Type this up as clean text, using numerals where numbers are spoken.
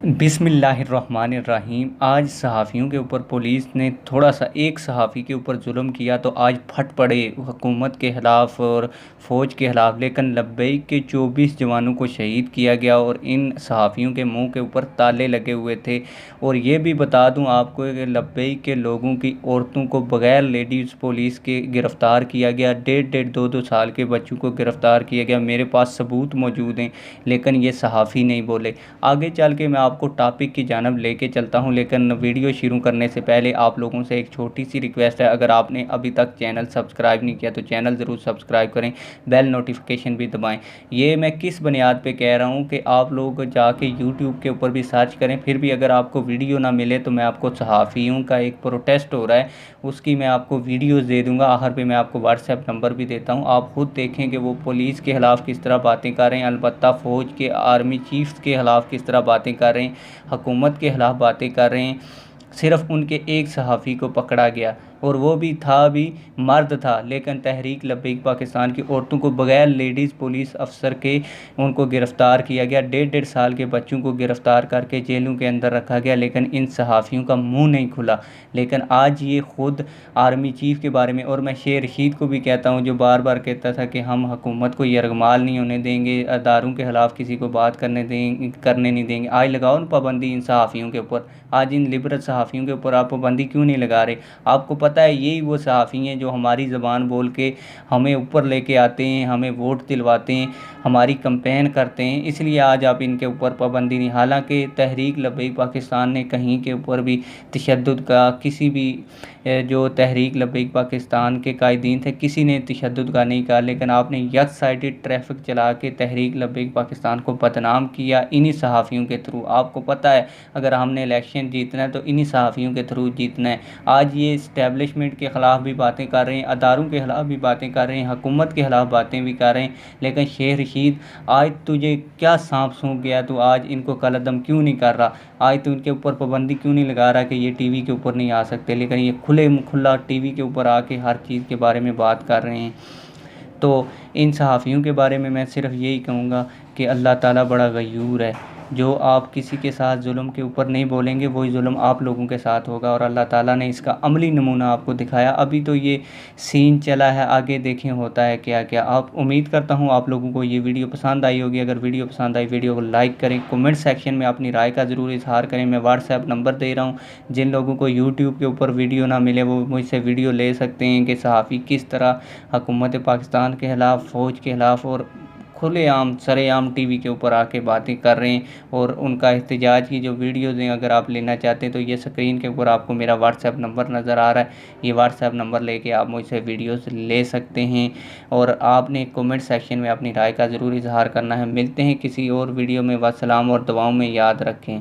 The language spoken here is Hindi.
बिस्मिल्लाहिर्रहमानिर्रहीम। आज सहाफ़ियों के ऊपर पुलिस ने थोड़ा सा एक सहाफ़ी के ऊपर जुल्म किया तो आज फट पड़े हुकूमत के ख़िलाफ़ और फ़ौज के ख़िलाफ़। लेकिन लब्बैक के 24 जवानों को शहीद किया गया और इन सहाफ़ियों के मुंह के ऊपर ताले लगे हुए थे। और ये भी बता दूं आपको कि लब्बैक के लोगों की औरतों को बग़ैर लेडीज़ पुलिस के गिरफ़्तार किया गया। डेढ़ दो साल के बच्चों को गिरफ़्तार किया गया। मेरे पास सबूत मौजूद हैं, लेकिन ये सहाफ़ी नहीं बोले। आगे चल के मैं आपको टॉपिक की जानब लेके चलता हूं, लेकिन वीडियो शुरू करने से पहले आप लोगों से एक छोटी सी रिक्वेस्ट है। अगर आपने अभी तक चैनल सब्सक्राइब नहीं किया तो चैनल ज़रूर सब्सक्राइब करें, बेल नोटिफिकेशन भी दबाएं। ये मैं किस बुनियाद पे कह रहा हूं कि आप लोग जाके यूट्यूब के ऊपर भी सर्च करें, फिर भी अगर आपको वीडियो ना मिले तो मैं आपको सहाफ़ियों का एक प्रोटेस्ट हो रहा है उसकी मैं आपको वीडियोज़ दे दूँगा। आखिर पे मैं आपको व्हाट्सएप नंबर भी देता हूँ, आप खुद देखें कि वो पुलिस के ख़िलाफ़ किस तरह बातें कर रहे हैं, अलबत्ता फ़ौज के आर्मी चीफ्स के ख़िलाफ़ किस तरह बातें कर रहे हैं, हुकूमत के ख़िलाफ़ बातें कर रहे हैं। सिर्फ़ उनके एक सहाफ़ी को पकड़ा गया और वो भी मर्द था, लेकिन तहरीक लब्बैक पाकिस्तान की औरतों को बग़ैर लेडीज़ पुलिस अफसर के उनको गिरफ़्तार किया गया। डेढ़ साल के बच्चों को गिरफ़्तार करके जेलों के अंदर रखा गया, लेकिन इन सहाफ़ियों का मुंह नहीं खुला। लेकिन आज ये ख़ुद आर्मी चीफ़ के बारे में, और मैं शेर रशीद को भी कहता हूँ जो बार बार कहता था कि हम हुकूमत को यरगमाल नहीं होने देंगे, अदारों के ख़िलाफ़ किसी को बात करने नहीं देंगे। आज लगाओ ना पाबंदी इन सहाफ़ियों के ऊपर, आज इन लिबरल सहाफ़ियों के ऊपर आप पाबंदी क्यों नहीं लगा रहे? आपको पता है यही वो सहाफ़ी हैं जो हमारी ज़बान बोल के हमें ऊपर लेके आते हैं, हमें वोट दिलवाते हैं, हमारी कैंपेन करते हैं, इसलिए आज आप इनके ऊपर पाबंदी नहीं। हालांकि तहरीक लब्बैक पाकिस्तान ने कहीं के ऊपर भी तशद्दुद का, किसी भी जो तहरीक लब्बैक पाकिस्तान के कायदीन थे किसी ने तशद्दुद का नहीं कहा, लेकिन आपने यक साइडेड ट्रैफिक चला के तहरीक लब्बैक पाकिस्तान को बदनाम किया इन्हीं सहाफ़ियों के थ्रू। आपको पता है अगर हमने इलेक्शन जीतना है तो इन्हीं सहाफ़ियों के थ्रू जीतना है। आज ये इस्टेब्लिशमेंट के ख़िलाफ़ भी बातें कर रहे हैं, अदारों के ख़िलाफ़ भी बातें कर रहे हैं, हुकूमत के ख़िलाफ़ बातें भी कर रहे हैं। लेकिन शेर रशीद, आज तुझे क्या सांप सूंघ गया? तो आज इनको कलअदम क्यों नहीं कर रहा? आज तो इनके ऊपर पाबंदी क्यों नहीं लगा रहा कि ये टीवी के ऊपर नहीं आ सकते? लेकिन ये खुला टीवी के ऊपर आके हर चीज़ के बारे में बात कर रहे हैं। तो इन सहाफ़ियों के बारे में मैं सिर्फ यही कहूँगा कि अल्लाह ताला बड़ा गयूर है। जो आप किसी के साथ जुल्म के ऊपर नहीं बोलेंगे वही जुल्म आप लोगों के साथ होगा, और अल्लाह ताला ने इसका अमली नमूना आपको दिखाया। अभी तो ये सीन चला है, आगे देखें होता है क्या क्या। आप उम्मीद करता हूँ आप लोगों को ये वीडियो पसंद आई होगी। अगर वीडियो पसंद आई वीडियो को लाइक करें, कमेंट सेक्शन में अपनी राय का ज़रूर इजहार करें। मैं व्हाट्सएप नंबर दे रहा हूँ, जिन लोगों को यूट्यूब के ऊपर वीडियो ना मिले वो मुझसे वीडियो ले सकते हैं कि सहाफ़ी किस तरह हुकूमत पाकिस्तान के ख़िलाफ़, फ़ौज के ख़िलाफ़ और खुलेआम सरेआम टीवी के ऊपर आके बातें कर रहे हैं। और उनका एहतजाज की जो वीडियोज़ हैं अगर आप लेना चाहते हैं तो ये स्क्रीन के ऊपर आपको मेरा व्हाट्सएप नंबर नज़र आ रहा है, ये व्हाट्सएप नंबर लेके आप मुझसे वीडियोज़ ले सकते हैं। और आपने कमेंट सेक्शन में अपनी राय का ज़रूर इजहार करना है। मिलते हैं किसी और वीडियो में। वस्सलाम और दुआओं में याद रखें।